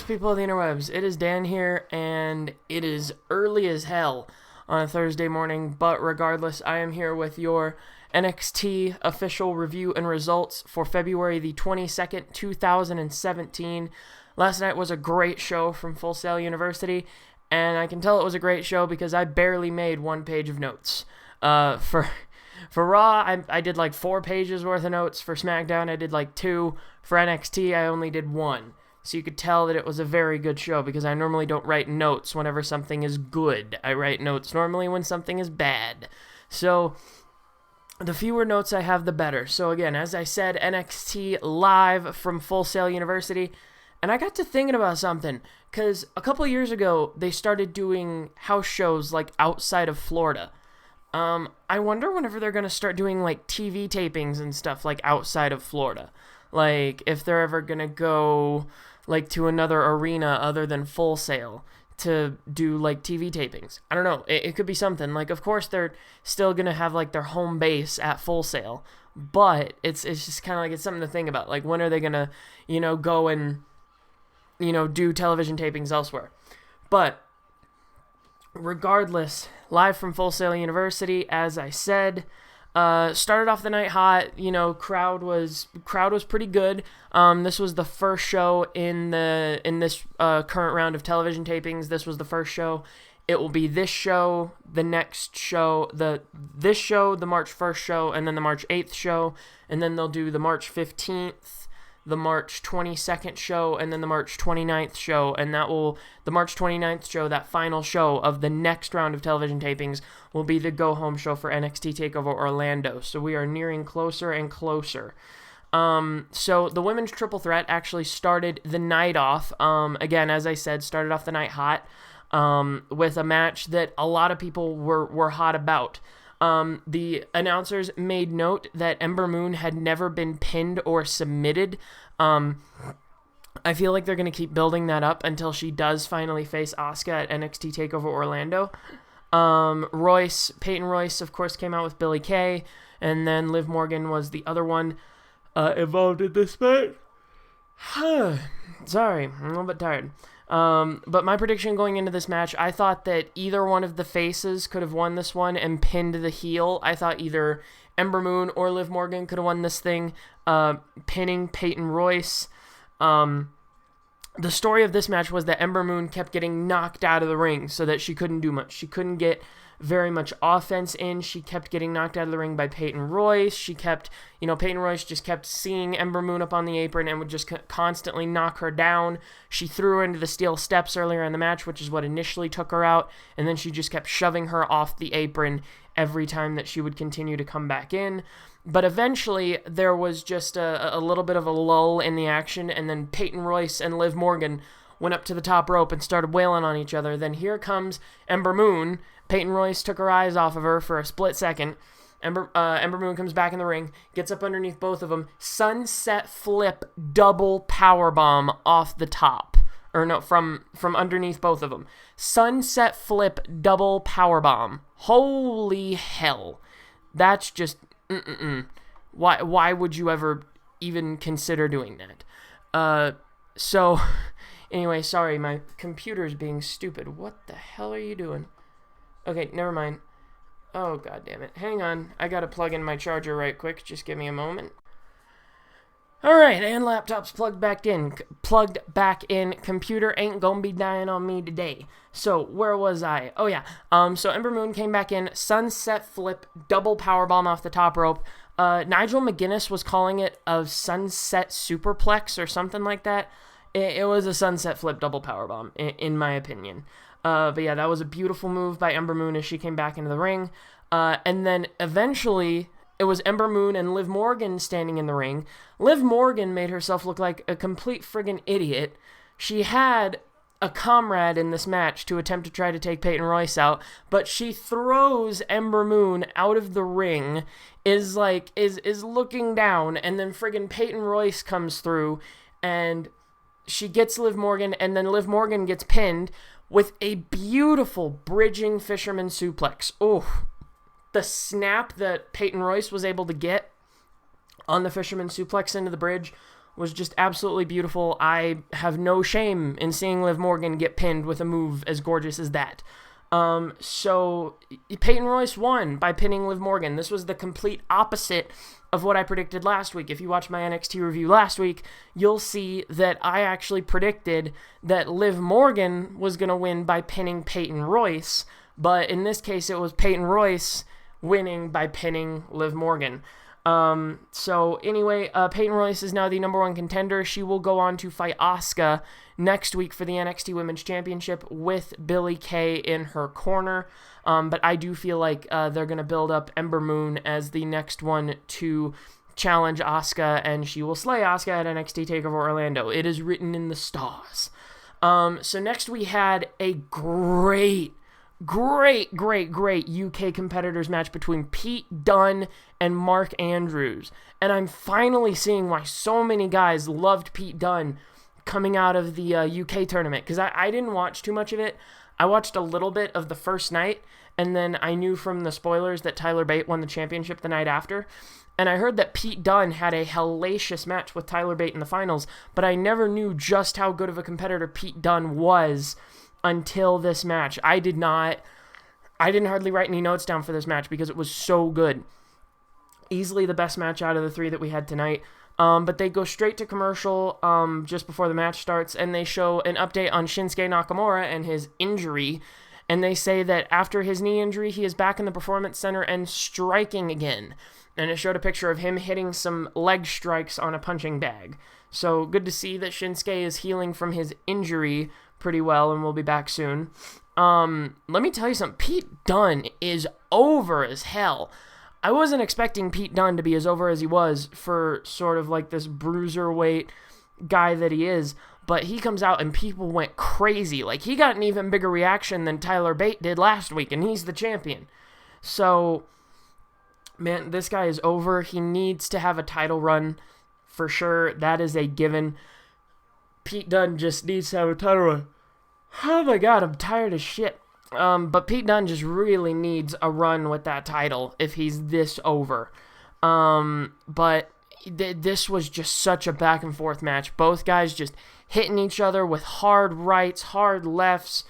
Greetings, people of the interwebs. It is Dan here, and it is early as hell on a Thursday morning, but regardless, I am here with your NXT official review and results for February the 22nd, 2017. Last night was a great show from Full Sail University, and I can tell it was a great show because I barely made one page of notes. For Raw, I did like 4 pages worth of notes. For SmackDown, I did like 2. For NXT, I only did 1. So you could tell that it was a very good show because I normally don't write notes whenever something is good. I write notes normally when something is bad. So the fewer notes I have, the better. So again, as I said, NXT live from Full Sail University. And I got to thinking about something because a couple of years ago, they started doing house shows like outside of Florida. I wonder whenever they're going to start doing like TV tapings and stuff like outside of Florida. Like if they're ever going to go like to another arena other than Full Sail to do like TV tapings. I don't know. It could be something. Like, of course, they're still going to have like their home base at Full Sail, but it's just kind of like it's something to think about. Like, when are they going to, go and, do television tapings elsewhere? But regardless, live from Full Sail University, as I said, started off the night hot. Crowd was pretty good. This was the first show in this current round of television tapings. This was the first show. It will be this show, the next show, this show, the March 1st show, and then the March 8th show, and then they'll do the March 15th, the March 22nd show, and then the March 29th show, and the March 29th show, that final show of the next round of television tapings, will be the go-home show for NXT TakeOver Orlando. So we are nearing closer and closer. So the women's triple threat actually started the night off. Again, as I said, started off the night hot, with a match that a lot of people were hot about. The announcers made note that Ember Moon had never been pinned or submitted. I feel like they're going to keep building that up until she does finally face Asuka at NXT TakeOver Orlando. Peyton Royce, of course, came out with Billie Kay, and then Liv Morgan was the other one involved in this match. Sorry, I'm a little bit tired. But my prediction going into this match, I thought that either one of the faces could have won this one and pinned the heel. I thought either Ember Moon or Liv Morgan could have won this thing, pinning Peyton Royce. The story of this match was that Ember Moon kept getting knocked out of the ring so that she couldn't do much. She couldn't get very much offense in. She kept getting knocked out of the ring by Peyton Royce. She kept, Peyton Royce just kept seeing Ember Moon up on the apron and would just constantly knock her down. She threw her into the steel steps earlier in the match, which is what initially took her out, and then she just kept shoving her off the apron every time that she would continue to come back in. But eventually, there was just a little bit of a lull in the action, and then Peyton Royce and Liv Morgan went up to the top rope and started wailing on each other. Then here comes Ember Moon. Peyton Royce took her eyes off of her for a split second. Ember Moon comes back in the ring, gets up underneath both of them, sunset flip double powerbomb off the top. Or no, from underneath both of them. Sunset flip double powerbomb. Holy hell. That's just... Why would you ever even consider doing that? So, anyway, sorry, my computer's being stupid. What the hell are you doing? Okay, never mind. Oh, god damn it. Hang on, I gotta plug in my charger right quick. Just give me a moment. Alright, and laptop's plugged back in. Computer ain't gonna be dying on me today. So, where was I? Oh, yeah. So Ember Moon came back in, sunset flip, double powerbomb off the top rope. Nigel McGuinness was calling it a sunset superplex or something like that. It was a sunset flip double powerbomb, in my opinion. But yeah, that was a beautiful move by Ember Moon as she came back into the ring. And then eventually, it was Ember Moon and Liv Morgan standing in the ring. Liv Morgan made herself look like a complete friggin' idiot. She had a comrade in this match to attempt to try to take Peyton Royce out, but she throws Ember Moon out of the ring, is looking down, and then friggin' Peyton Royce comes through, and she gets Liv Morgan, and then Liv Morgan gets pinned with a beautiful bridging fisherman suplex. Oh, the snap that Peyton Royce was able to get on the fisherman suplex into the bridge was just absolutely beautiful. I have no shame in seeing Liv Morgan get pinned with a move as gorgeous as that. So Peyton Royce won by pinning Liv Morgan. This was the complete opposite of what I predicted last week. If you watched my NXT review last week, you'll see that I actually predicted that Liv Morgan was going to win by pinning Peyton Royce, but in this case, it was Peyton Royce winning by pinning Liv Morgan. So anyway, Peyton Royce is now the number 1 contender. She will go on to fight Asuka next week for the NXT Women's Championship with Billie Kay in her corner. But I do feel like they're going to build up Ember Moon as the next one to challenge Asuka, and she will slay Asuka at NXT TakeOver Orlando. It is written in the stars. So next we had a great UK competitors match between Pete Dunne and Mark Andrews. And I'm finally seeing why so many guys loved Pete Dunne coming out of the UK tournament, because I didn't watch too much of it. I watched a little bit of the first night, and then I knew from the spoilers that Tyler Bate won the championship the night after. And I heard that Pete Dunne had a hellacious match with Tyler Bate in the finals, but I never knew just how good of a competitor Pete Dunne was until this match. I didn't hardly write any notes down for this match because it was so good. Easily the best match out of the 3 that we had tonight. But they go straight to commercial just before the match starts, and they show an update on Shinsuke Nakamura and his injury. And they say that after his knee injury, he is back in the Performance Center and striking again. And it showed a picture of him hitting some leg strikes on a punching bag. So good to see that Shinsuke is healing from his injury pretty well and will be back soon. Let me tell you something. Pete Dunne is over as hell. I wasn't expecting Pete Dunne to be as over as he was for sort of like this bruiserweight guy that he is, but he comes out and people went crazy. Like, he got an even bigger reaction than Tyler Bate did last week, and he's the champion. So, man, this guy is over. He needs to have a title run for sure. That is a given. Pete Dunne just needs to have a title run. Oh my god, I'm tired as shit. But Pete Dunne just really needs a run with that title if he's this over. But this was just such a back and forth match. Both guys just hitting each other with hard rights, hard lefts,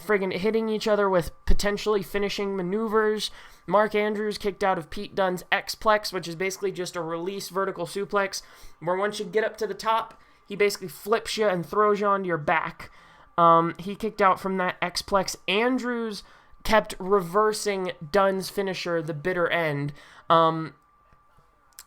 friggin' hitting each other with potentially finishing maneuvers. Mark Andrews kicked out of Pete Dunne's X-Plex, which is basically just a release vertical suplex, where once you get up to the top, he basically flips you and throws you onto your back. He kicked out from that X-Plex. Andrews kept reversing Dunne's finisher, the bitter end.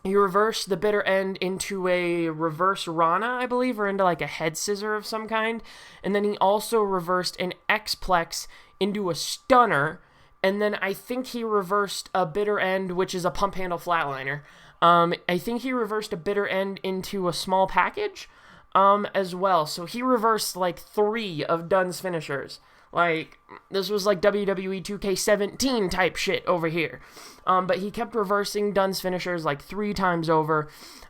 He reversed the bitter end into a reverse Rana, I believe, or into like a head scissor of some kind. And then he also reversed an X-Plex into a stunner. And then I think he reversed a bitter end, which is a pump handle flatliner. I think he reversed a bitter end into a small package as well. So he reversed like 3 of Dunne's finishers. Like, this was like WWE 2K17 type shit over here. But he kept reversing Dunne's finishers like 3 times over.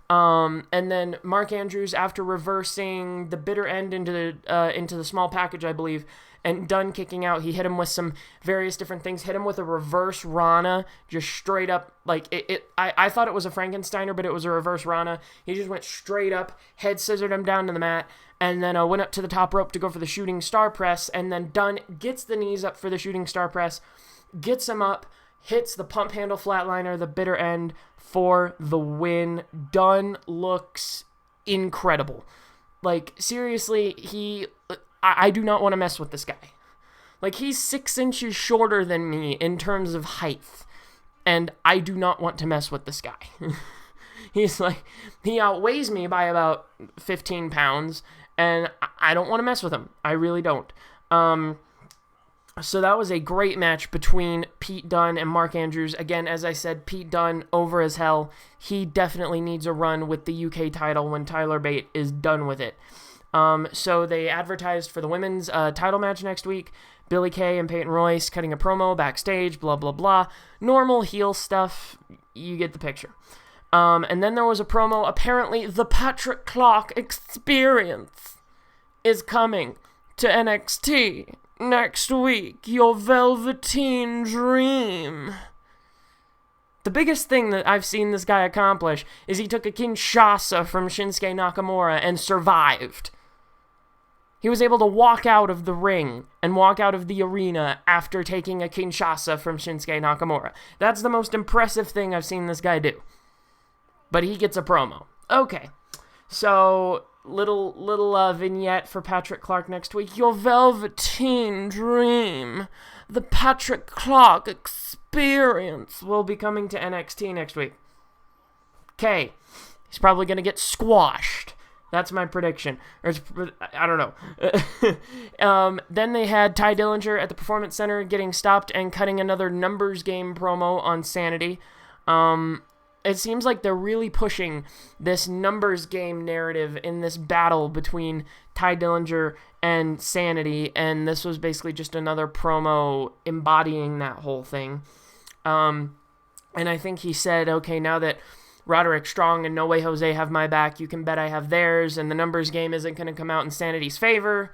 And then Mark Andrews, after reversing the bitter end into the small package, I believe, and Dunne kicking out, he hit him with some various different things. Hit him with a reverse Rana, just straight up. Like, I thought it was a Frankensteiner, but it was a reverse Rana. He just went straight up, head scissored him down to the mat, and then went up to the top rope to go for the shooting star press. And then Dunne gets the knees up for the shooting star press, gets him up, hits the pump handle flatliner, the bitter end, for the win. Dunne looks incredible. Like, seriously, I do not want to mess with this guy. Like, he's 6 inches shorter than me in terms of height, and I do not want to mess with this guy. He outweighs me by about 15 pounds, and I don't want to mess with him. I really don't. So that was a great match between Pete Dunne and Mark Andrews. Again, as I said, Pete Dunne over as hell. He definitely needs a run with the UK title when Tyler Bate is done with it. So they advertised for the women's title match next week. Billie Kay and Peyton Royce cutting a promo backstage, blah, blah, blah. Normal heel stuff. You get the picture. And then there was a promo. Apparently, the Patrick Clark Experience is coming to NXT next week. Your Velveteen Dream. The biggest thing that I've seen this guy accomplish is he took a Kinshasa from Shinsuke Nakamura and survived. He was able to walk out of the ring and walk out of the arena after taking a Kinshasa from Shinsuke Nakamura. That's the most impressive thing I've seen this guy do. But he gets a promo. Okay, so little vignette for Patrick Clark next week. Your Velveteen Dream, the Patrick Clark Experience, will be coming to NXT next week. Okay, he's probably going to get squashed. That's my prediction. Or I don't know. Then they had Ty Dillinger at the Performance Center getting stopped and cutting another numbers game promo on Sanity. It seems like they're really pushing this numbers game narrative in this battle between Ty Dillinger and Sanity, and this was basically just another promo embodying that whole thing. And I think he said, okay, now that Roderick Strong and No Way Jose have my back, you can bet I have theirs, and the numbers game isn't going to come out in Sanity's favor.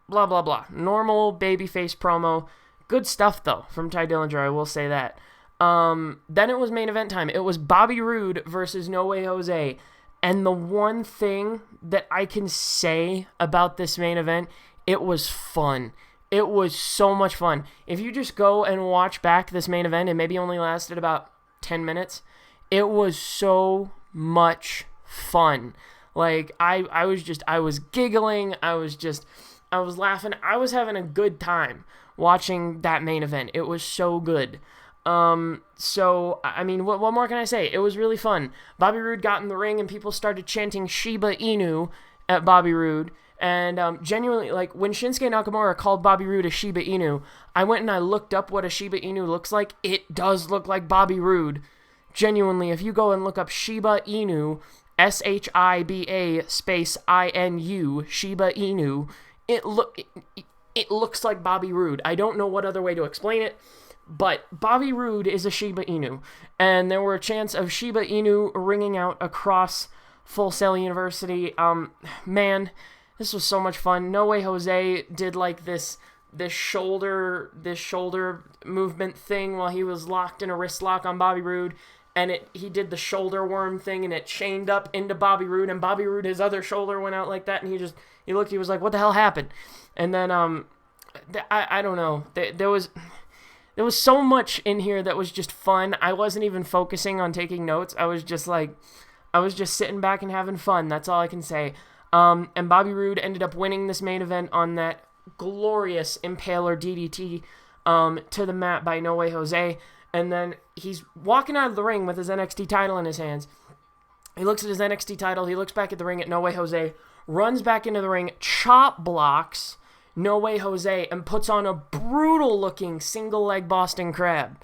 Blah, blah, blah. Normal babyface promo. Good stuff, though, from Ty Dillinger, I will say that. Then it was main event time. It was Bobby Roode versus No Way Jose. And the one thing that I can say about this main event, it was fun. It was so much fun. If you just go and watch back this main event, it maybe only lasted about 10 minutes. It was so much fun. Like, I was giggling. I was laughing. I was having a good time watching that main event. It was so good. So, I mean, what more can I say? It was really fun. Bobby Roode got in the ring and people started chanting Shiba Inu at Bobby Roode. And genuinely, like, when Shinsuke Nakamura called Bobby Roode a Shiba Inu, I went and I looked up what a Shiba Inu looks like. It does look like Bobby Roode. Genuinely, if you go and look up Shiba Inu, SHIBA space INU, Shiba Inu, it looks like Bobby Roode. I don't know what other way to explain it. But Bobby Roode is a Shiba Inu, and there were chants of Shiba Inu ringing out across Full Sail University. Man, this was so much fun. No Way Jose did like this shoulder movement thing while he was locked in a wrist lock on Bobby Roode, and he did the shoulder worm thing, and it chained up into Bobby Roode, and Bobby Roode, his other shoulder went out like that, and he looked, he was like, what the hell happened? And then I don't know, there was so much in here that was just fun. I wasn't even focusing on taking notes. I was just sitting back and having fun. That's all I can say. And Bobby Roode ended up winning this main event on that glorious Impaler DDT to the mat by No Way Jose. And then he's walking out of the ring with his NXT title in his hands. He looks at his NXT title. He looks back at the ring at No Way Jose, runs back into the ring, chop blocks No Way Jose, and puts on a brutal-looking single-leg Boston Crab.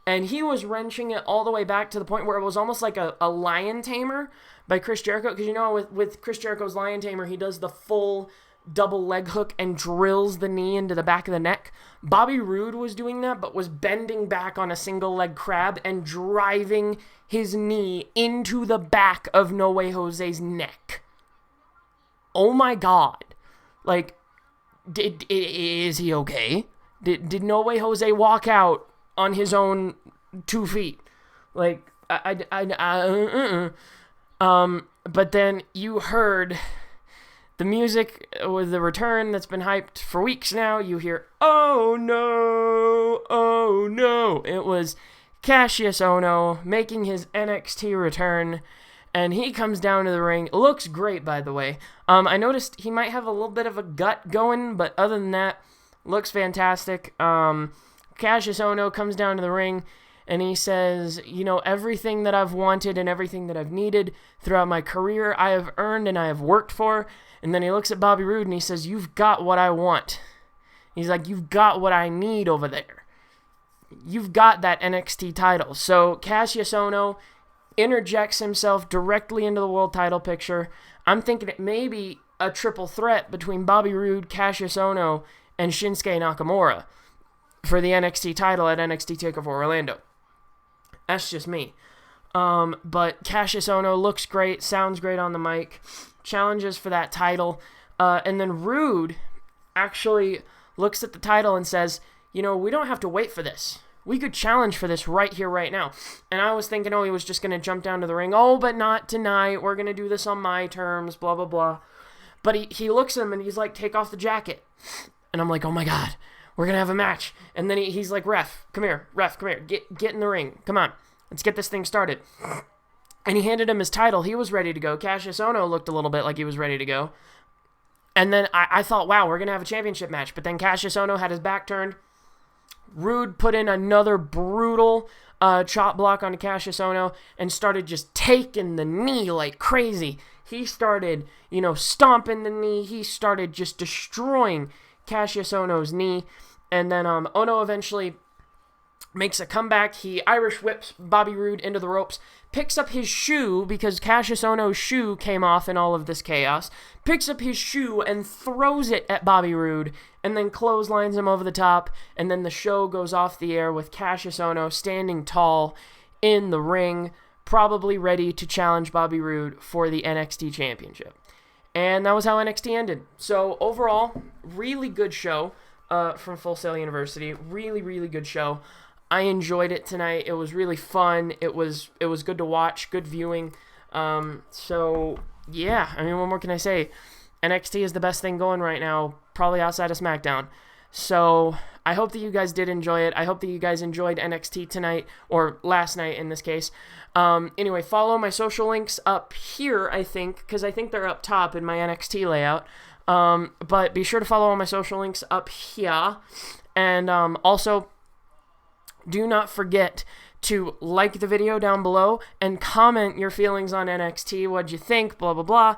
And he was wrenching it all the way back to the point where it was almost like a lion tamer by Chris Jericho. Because, you know, with Chris Jericho's lion tamer, he does the full double leg hook and drills the knee into the back of the neck. Bobby Roode was doing that, but was bending back on a single-leg crab and driving his knee into the back of No Way Jose's neck. Oh, my God. Like, is he okay? Did No Way Jose walk out on his own 2 feet? Like, but then you heard the music with the return that's been hyped for weeks now. You hear, oh no, oh no. It was Cassius Ohno making his NXT return. And he comes down to the ring. Looks great, by the way. I noticed he might have a little bit of a gut going, but other than that, looks fantastic. Cassius Ohno comes down to the ring, and he says, you know, everything that I've wanted and everything that I've needed throughout my career, I have earned and I have worked for. And then he looks at Bobby Roode, and he says, you've got what I want. He's like, you've got what I need over there. You've got that NXT title. So Cassius Ohno interjects himself directly into the world title picture. I'm thinking it may be a triple threat between Bobby Roode, Cassius Ohno, and Shinsuke Nakamura for the NXT title at NXT TakeOver Orlando. That's just me. But Cassius Ohno looks great, sounds great on the mic, challenges for that title, and then Roode actually looks at the title and says, you know, we don't have to wait for this. We could challenge for this right here, right now. And I was thinking, he was just going to jump down to the ring. Oh, but not tonight. We're going to do this on my terms, blah, blah, blah. But he looks at him and he's like, take off the jacket. And I'm like, oh my God, we're going to have a match. And then he's like, ref, come here. Get in the ring. Come on. Let's get this thing started. And he handed him his title. He was ready to go. Cassius Ohno looked a little bit like he was ready to go. And then I thought, wow, we're going to have a championship match. But then Cassius Ohno had his back turned. Rude put in another brutal chop block on Cassius Ohno and started just taking the knee like crazy. He started, stomping the knee. He started just destroying Cassius Ohno's knee. And then Ohno eventually makes a comeback. He Irish whips Bobby Roode into the ropes, picks up his shoe because Cassius Ohno's shoe came off in all of this chaos, picks up his shoe and throws it at Bobby Roode, and then clotheslines him over the top, and then the show goes off the air with Cassius Ohno standing tall in the ring, probably ready to challenge Bobby Roode for the NXT Championship. And that was how NXT ended. So overall, really good show from Full Sail University. Really, really good show. I enjoyed it tonight. It was really fun. It was good to watch, good viewing. So yeah, I mean, what more can I say? NXT is the best thing going right now, probably outside of SmackDown. So I hope that you guys did enjoy it. I hope that you guys enjoyed NXT tonight, or last night in this case. Anyway, follow my social links up here, I think, because I think they're up top in my NXT layout. But be sure to follow all my social links up here. And also, do not forget to like the video down below and comment your feelings on NXT. What'd you think? Blah, blah, blah.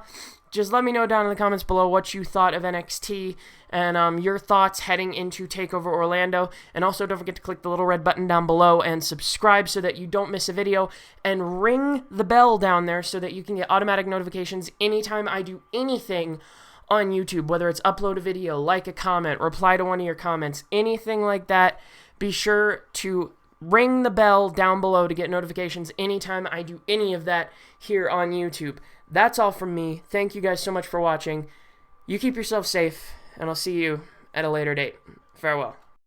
Just let me know down in the comments below what you thought of NXT and your thoughts heading into TakeOver Orlando. And also don't forget to click the little red button down below and subscribe so that you don't miss a video. And ring the bell down there so that you can get automatic notifications anytime I do anything on YouTube, whether it's upload a video, like a comment, reply to one of your comments, anything like that. Be sure to ring the bell down below to get notifications anytime I do any of that here on YouTube. That's all from me. Thank you guys so much for watching. You keep yourself safe, and I'll see you at a later date. Farewell.